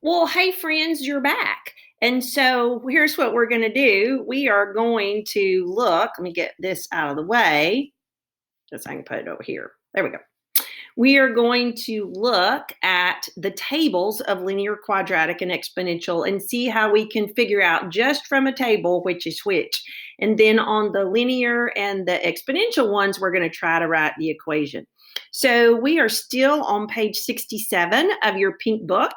Well, hey, friends, you're back. And so here's what we're going to do. We are going to look, let me get this out of the way, just so I can put it over here. There we go. We are going to look at the tables of linear, quadratic, and exponential and see how we can figure out just from a table which is which. And then on the linear and the exponential ones, we're going to try to write the equation. So we are still on page 67 of your pink book.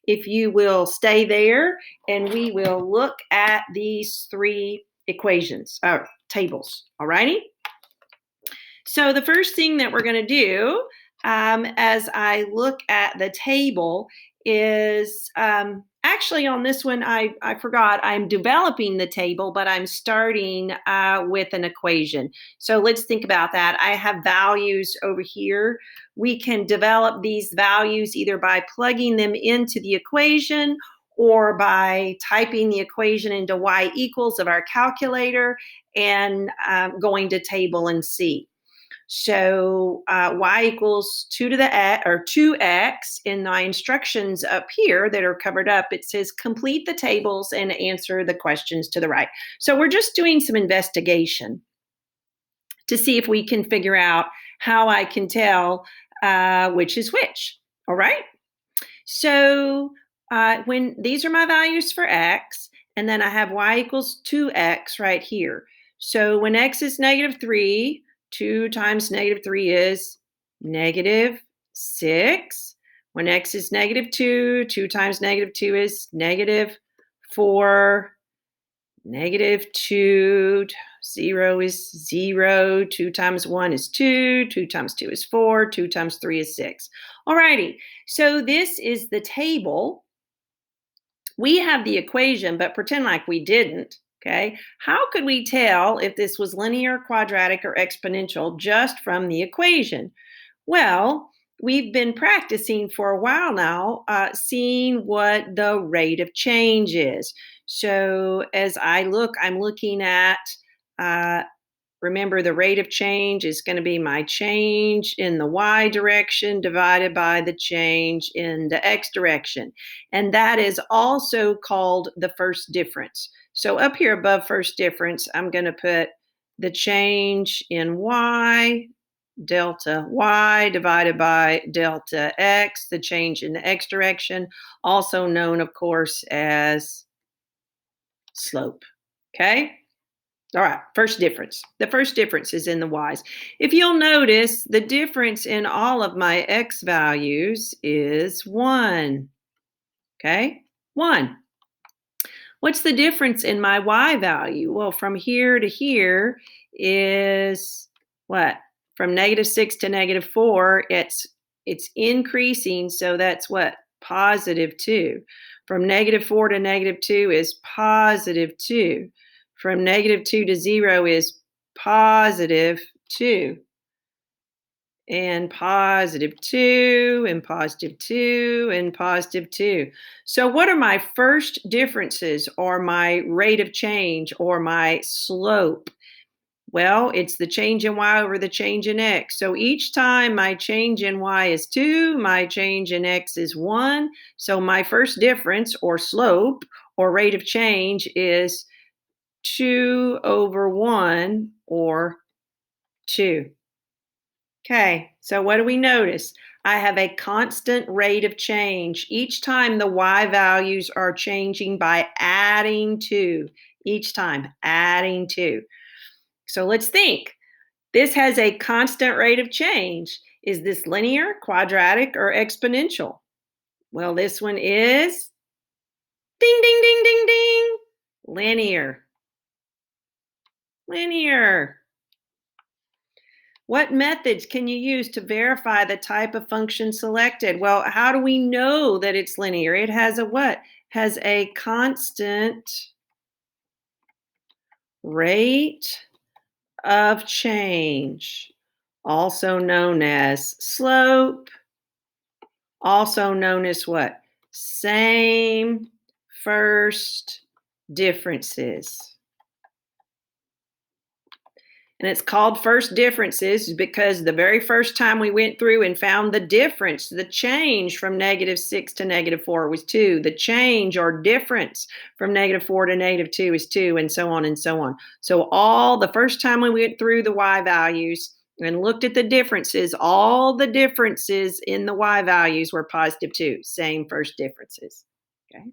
If you will stay there, and we will look at these three equations, or tables, all righty? So the first thing that we're going to do as I look at the table is actually on this one, I forgot I'm developing the table, but I'm starting with an equation. So let's think about that. I have values over here. We can develop these values either by plugging them into the equation or by typing the equation into y equals of our calculator and going to table and see. So y equals 2 to the x, or 2x in my instructions up here that are covered up. It says complete the tables and answer the questions to the right. So we're just doing some investigation to see if we can figure out how I can tell which is which. All right. So when these are my values for x, and then I have y equals 2x right here. So when x is -3, 2 times -3 is -6. When x is -2, 2 times -2 is -4. -2, 0 is 0. 2 times 1 is 2. 2 times 2 is 4. 2 times 3 is 6. All righty. So this is the table. We have the equation, but pretend like we didn't. Okay. How could we tell if this was linear, quadratic, or exponential just from the equation? Well, we've been practicing for a while now, seeing what the rate of change is. So as I look, I'm looking at, remember the rate of change is going to be my change in the y direction divided by the change in the x direction. And that is also called the first difference. So up here above first difference, I'm going to put the change in y, delta y divided by delta x, the change in the x direction, also known, of course, as slope. Okay? All right, first difference. The first difference is in the y's. If you'll notice, the difference in all of my x values is 1. Okay? 1. What's the difference in my y value? Well, from here to here is what? From -6 to -4, it's increasing, so that's what? +2. From -4 to -2 is +2. From -2 to 0 is +2. And +2, and +2, and +2. So what are my first differences, or my rate of change, or my slope? Well, it's the change in y over the change in x. So each time my change in y is 2, my change in x is 1. So my first difference, or slope, or rate of change, is 2 over 1, or 2. Okay, so what do we notice? I have a constant rate of change. Each time the y values are changing by adding 2. Each time, adding 2. So let's think. This has a constant rate of change. Is this linear, quadratic, or exponential? Well, this one is ding, ding, ding, ding, ding. Linear. Linear. What methods can you use to verify the type of function selected? Well, how do we know that it's linear? It has a what? Has a constant rate of change, also known as slope, also known as what? Same first differences. And it's called first differences because the very first time we went through and found the difference, the change from -6 to -4 was 2. The change or difference from -4 to -2 is 2, and so on and so on. So all the first time we went through the y values and looked at the differences, all the differences in the y values were +2, same first differences. Okay.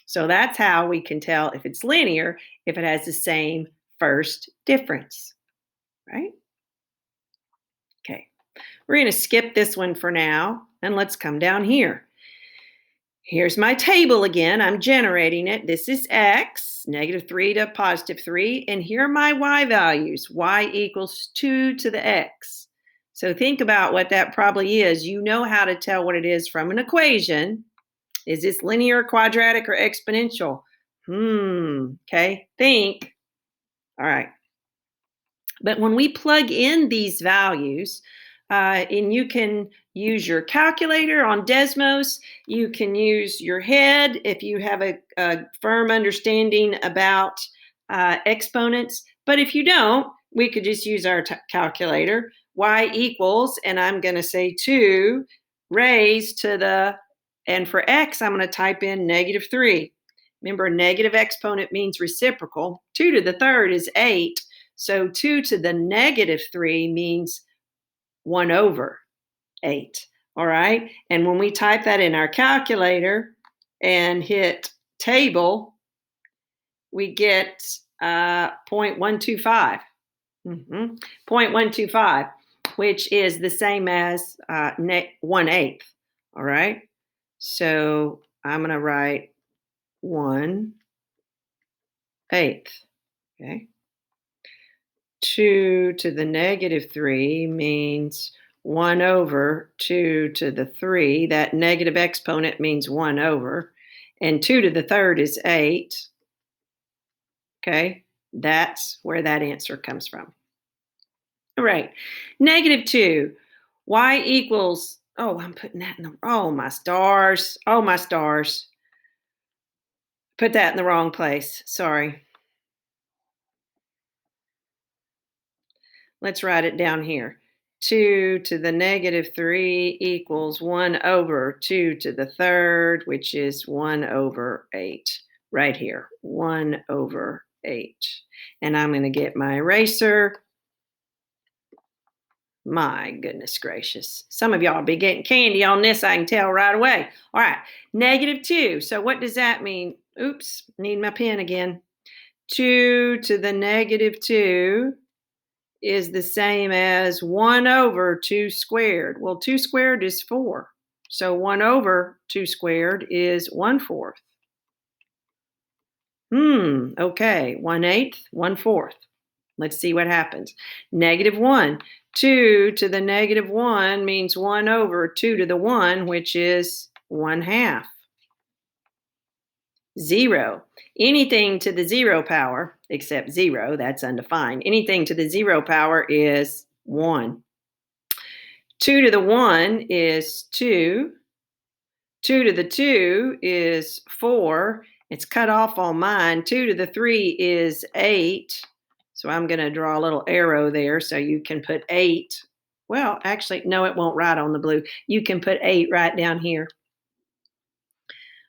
So that's how we can tell if it's linear, if it has the same first difference, right? Okay, we're going to skip this one for now, and let's come down here. Here's my table again. I'm generating it. This is x, -3 to +3, and here are my y values. Y equals 2 to the x. So think about what that probably is. You know how to tell what it is from an equation. Is this linear, quadratic, or exponential? Okay, think. All right. But when we plug in these values, and you can use your calculator on Desmos, you can use your head if you have a firm understanding about exponents. But if you don't, we could just use our calculator. Y equals, and I'm going to say 2 raised to the, and for x, I'm going to type in -3. Remember, a negative exponent means reciprocal. 2 to the third is 8. So 2 to the -3 means 1/8. All right. And when we type that in our calculator and hit table, we get 0.125. 0.125, which is the same as 1/8. All right. So I'm going to write 1/8. Okay. 2 to the -3 means 1/2 to the 3. That negative exponent means 1/. And 2 to the third is 8. Okay, that's where that answer comes from. All right, -2. Y equals, oh, I'm putting that in the, oh, my stars. Oh, my stars. Put that in the wrong place. Sorry. Let's write it down here. 2 to the -3 equals 1/2 to the third, which is 1/8. Right here, 1/8. And I'm going to get my eraser. My goodness gracious. Some of y'all be getting candy on this, I can tell right away. All right, -2. So what does that mean? Oops, need my pen again. 2 to the -2 is the same as 1/2 squared. Well, 2 squared is 4. So 1/2 squared is 1/4. Okay. 1/8, 1/4. Let's see what happens. -1. 2 to the -1 means 1/2 to the 1, which is 1/2. 0. Anything to the 0 power, except 0, that's undefined. Anything to the 0 power is 1. 2 to the 1 is 2. 2 to the 2 is 4. It's cut off on mine. 2 to the 3 is 8. So I'm going to draw a little arrow there so you can put 8. Well, actually, no, it won't write on the blue. You can put 8 right down here.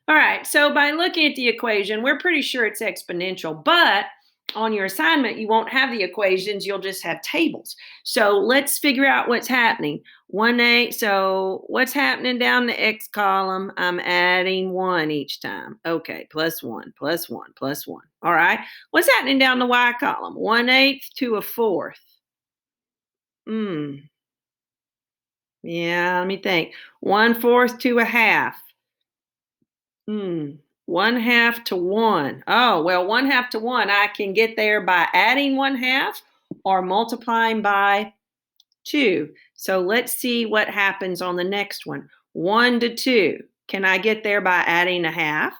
All right, so by looking at the equation, we're pretty sure it's exponential, but on your assignment, you won't have the equations, you'll just have tables. So let's figure out what's happening. 1/8, so what's happening down the x column? I'm adding 1 each time. Okay, +1, +1, +1. All right, what's happening down the y column? 1/8 to a 4th. Yeah, let me think. 1/4 to a half. 1/2 to 1. Oh, well, 1/2 to 1, I can get there by adding 1/2 or multiplying by 2. So let's see what happens on the next one. 1 to 2. Can I get there by adding a half?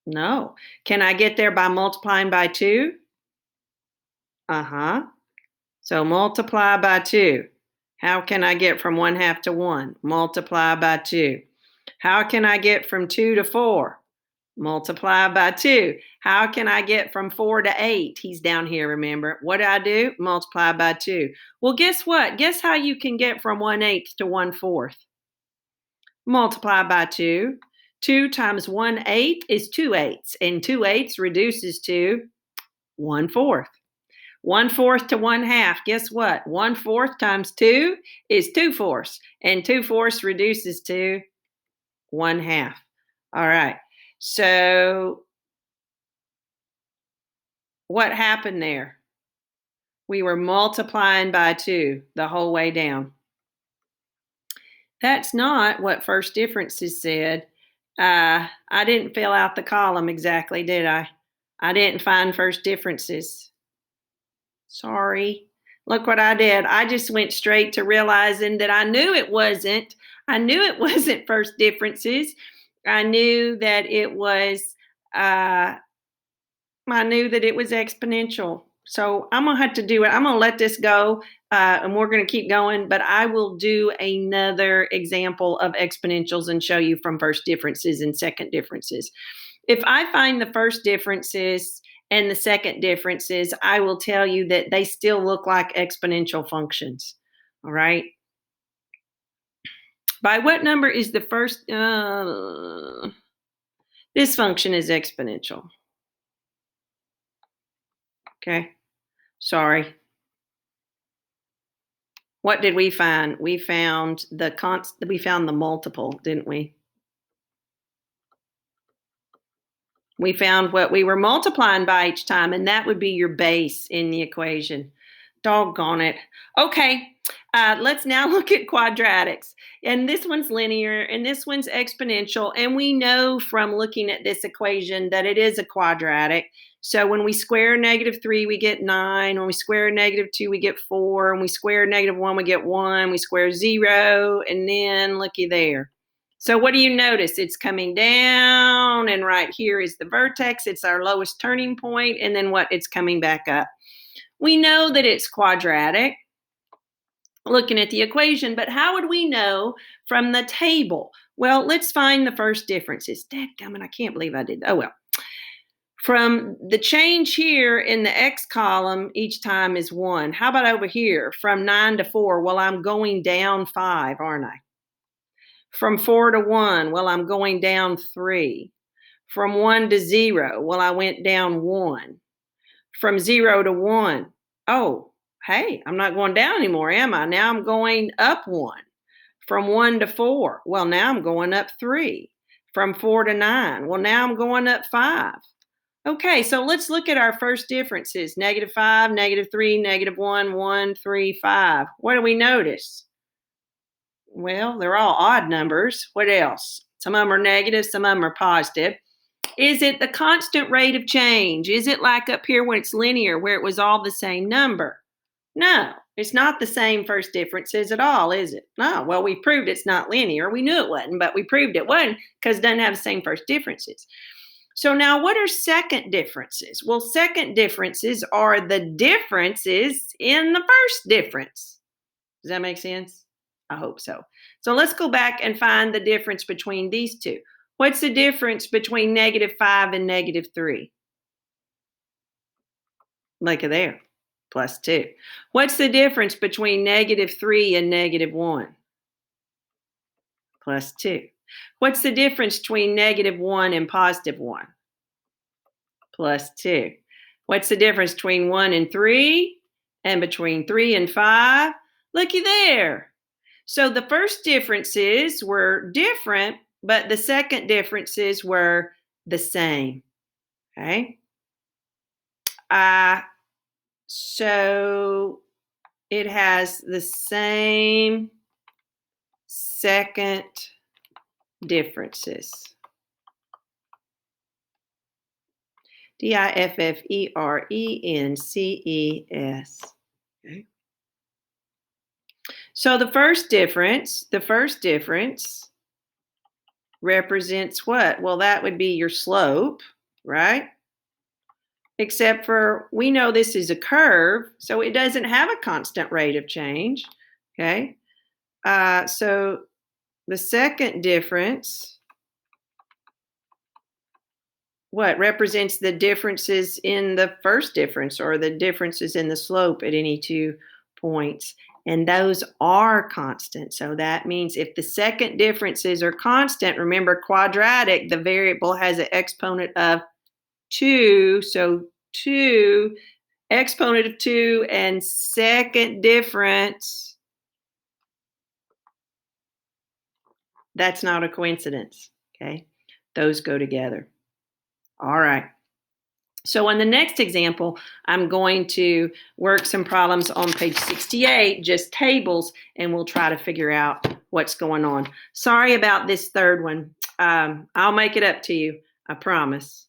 No. Can I get there by multiplying by 2? Uh-huh. So multiply by 2. How can I get from 1/2 to 1? Multiply by 2. How can I get from 2 to 4? Multiply by 2. How can I get from 4 to 8? He's down here, remember. What do I do? Multiply by 2. Well, guess what? Guess how you can get from 1/8 to 1/4? Multiply by 2. 2 times 1/8 is 2/8, and 2/8 reduces to 1/4. 1/4 to 1/2. Guess what? 1/4 times 2 is 2/4, and 2/4 reduces to 1/2. All right. So what happened there? We were multiplying by 2 the whole way down. That's not what first differences said. I didn't fill out the column exactly, did I? I didn't find first differences. Sorry. Look what I did. I just went straight to realizing that I knew it wasn't. I knew it wasn't first differences. I knew that it was uh, I knew that it was exponential. So I'm gonna have to do it. I'm gonna let this go, and we're gonna keep going. But I will do another example of exponentials and show you from first differences and second differences. If I find the first differences and the second differences, I will tell you that they still look like exponential functions. All right. By what number is the first? This function is exponential. Okay. Sorry. What did we find? We found we found the multiple, didn't we? We found what we were multiplying by each time, and that would be your base in the equation. Doggone it. Okay, let's now look at quadratics. And this one's linear, and this one's exponential. And we know from looking at this equation that it is a quadratic. So when we square -3, we get 9. When we square -2, we get 4. When we square -1, we get 1. We square 0, and then looky there. So what do you notice? It's coming down, and right here is the vertex. It's our lowest turning point, and then what? It's coming back up. We know that it's quadratic looking at the equation, but how would we know from the table? Well, let's find the first differences. Dadgummit, I can't believe I did that. Oh, well. From the change here in the x column, each time is 1. How about over here? From 9 to 4, well, I'm going down 5, aren't I? From 4 to 1, well, I'm going down 3. From 1 to 0, well, I went down 1. From 0 to 1, oh, hey, I'm not going down anymore, am I? Now I'm going up 1. From 1 to 4, well, now I'm going up 3. From 4 to 9, well, now I'm going up 5. Okay, so let's look at our first differences. -5, -3, -1, 1, 3, 5. What do we notice? Well, they're all odd numbers. What else? Some of them are negative, some of them are positive. Is it the constant rate of change? Is it like up here when it's linear, where it was all the same number? No, it's not the same first differences at all, is it? No, well, we proved it's not linear. We knew it wasn't, but we proved it wasn't because it doesn't have the same first differences. So now what are second differences? Well, second differences are the differences in the first difference. Does that make sense? I hope so. So let's go back and find the difference between these two. What's the difference between -5 and -3? Look at there, +2. What's the difference between -3 and -1? +2. What's the difference between -1 and +1? +2. What's the difference between 1 and 3 and between 3 and 5? Looky there. So the first differences were different, but the second differences were the same. Okay. So it has the same second differences. diffferences. Okay. So the first difference represents what? Well, that would be your slope, right? Except for we know this is a curve, so it doesn't have a constant rate of change. Okay. So the second difference what represents the differences in the first difference or the differences in the slope at any 2 points. And those are constant. So that means if the second differences are constant, remember quadratic, the variable has an exponent of 2. So 2, exponent of 2 and second difference, that's not a coincidence. Okay. Those go together. All right. So on the next example, I'm going to work some problems on page 68, just tables, and we'll try to figure out what's going on. Sorry about this third one. I'll make it up to you, I promise.